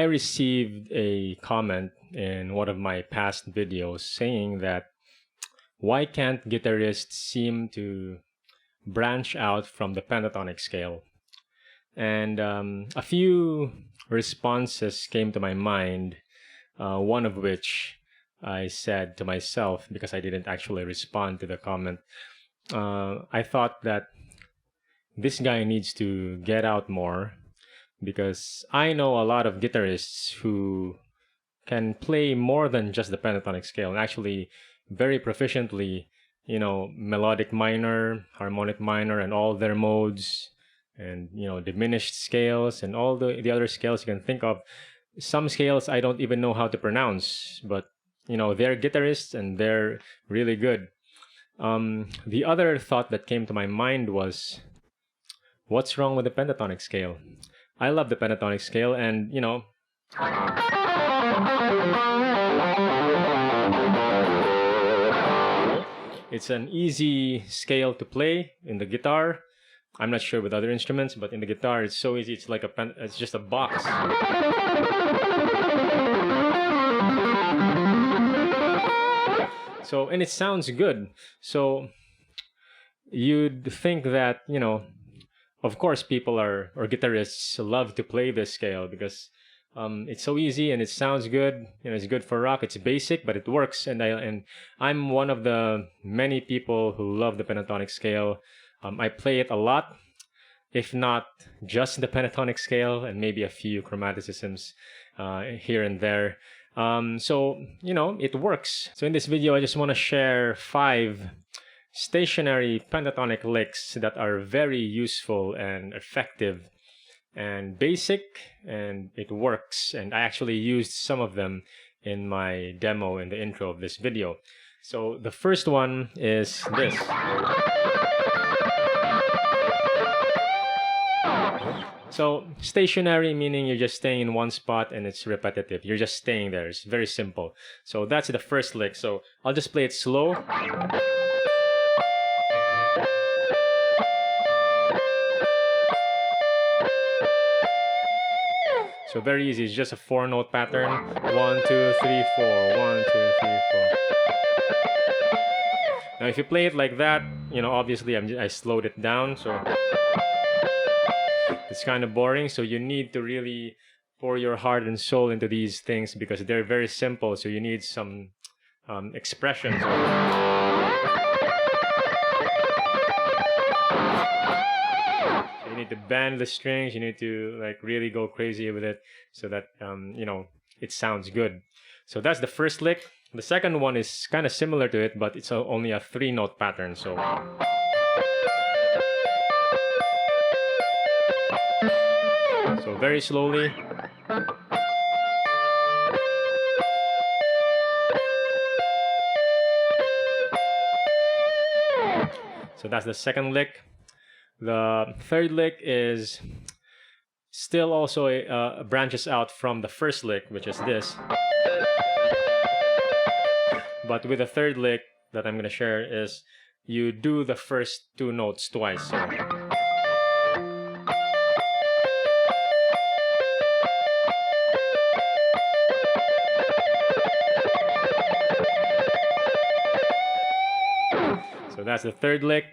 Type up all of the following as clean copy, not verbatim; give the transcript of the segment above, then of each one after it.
received a comment in one of my past videos saying that why can't guitarists seem to branch out from the pentatonic scale? And a few responses came to my mind, one of which I said to myself, because I didn't actually respond to the comment. I thought that this guy needs to get out more, because I know a lot of guitarists who can play more than just the pentatonic scale, and actually very proficiently, melodic minor, harmonic minor, and all their modes, and diminished scales, and all the other scales you can think of. Some scales I don't even know how to pronounce, but they're guitarists and they're really good. The other thought that came to my mind was, what's wrong with the pentatonic scale? I love the pentatonic scale, and it's an easy scale to play in the guitar. I'm not sure with other instruments, but in the guitar it's so easy. It's like it's just a box. So, and it sounds good. So you'd think that, of course people or guitarists love to play this scale because it's so easy and it sounds good. It's good for rock. It's basic, but it works. And I'm one of the many people who love the pentatonic scale. I play it a lot, if not just the pentatonic scale and maybe a few chromaticisms here and there. So it works. So in this video, I just want to share 5 stationary pentatonic licks that are very useful and effective and basic, and it works. And I actually used some of them in my demo in the intro of this video. So the first one is this. So stationary meaning you're just staying in one spot and it's repetitive. You're just staying there. It's very simple. So that's the first lick. So I'll just play it slow. So very easy. It's just a 4-note pattern. 1, 2, 3, 4. 1, 2, 3, 4. Now if you play it like that, obviously I slowed it down. So it's kind of boring, so you need to really pour your heart and soul into these things because they're very simple, so you need some expressions. You need to bend the strings, you need to really go crazy with it so that it sounds good. So that's the first lick. The second one is kind of similar to it, but it's only a 3-note pattern. So very slowly. So that's the second lick. The third lick is still also branches out from the first lick, which is this. But with the third lick that I'm going to share is you do the first 2 notes twice. So that's the third lick.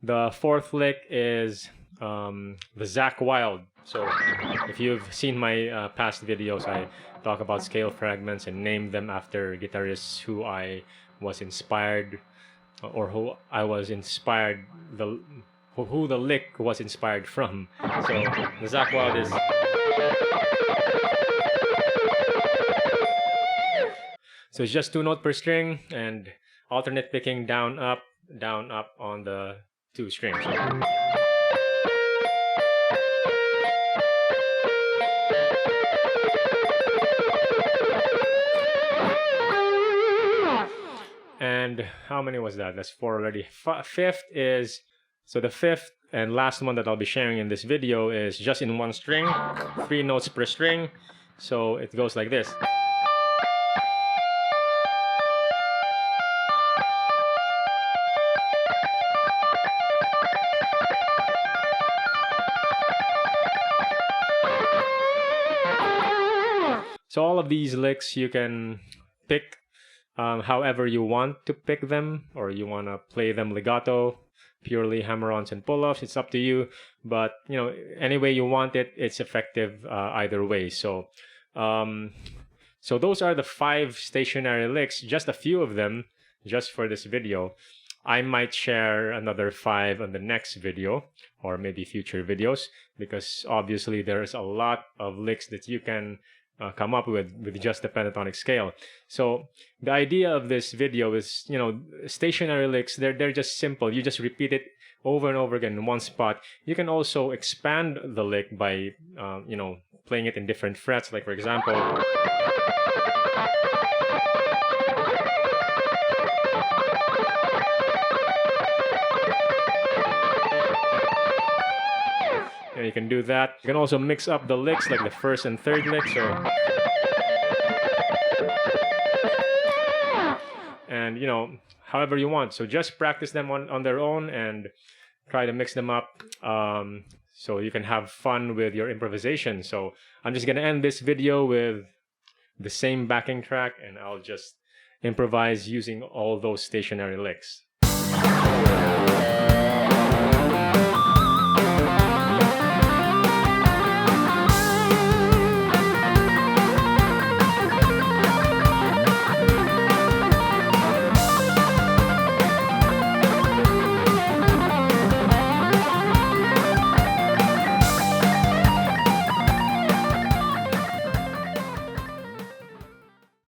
The fourth lick is the Zakk Wylde. So if you've seen my past videos, I talk about scale fragments and name them after guitarists who I was inspired, or who I was inspired, who the lick was inspired from. So the Zakk Wylde is... So it's just 2 notes per string and alternate picking down, up on the 2 strings. And how many was that? That's 4 already. Fifth is, so the fifth and last one that I'll be sharing in this video is just in 1 string, 3 notes per string. So it goes like this. So all of these licks you can pick however you want to pick them, or you want to play them legato, purely hammer-ons and pull-offs. It's up to you, but any way you want it, it's effective either way. So so those are the 5 stationary licks, just a few of them just for this video. I might share another 5 on the next video, or maybe future videos, because obviously there's a lot of licks that you can come up with just the pentatonic scale. So the idea of this video is, stationary licks, they're just simple. You just repeat it over and over again in one spot. You can also expand the lick by, playing it in different frets. Like, for example, you can do that. You can also mix up the licks, like the first and third lick. So, and however you want. So just practice them on their own and try to mix them up, so you can have fun with your improvisation. So I'm just gonna end this video with the same backing track, and I'll just improvise using all those stationary licks.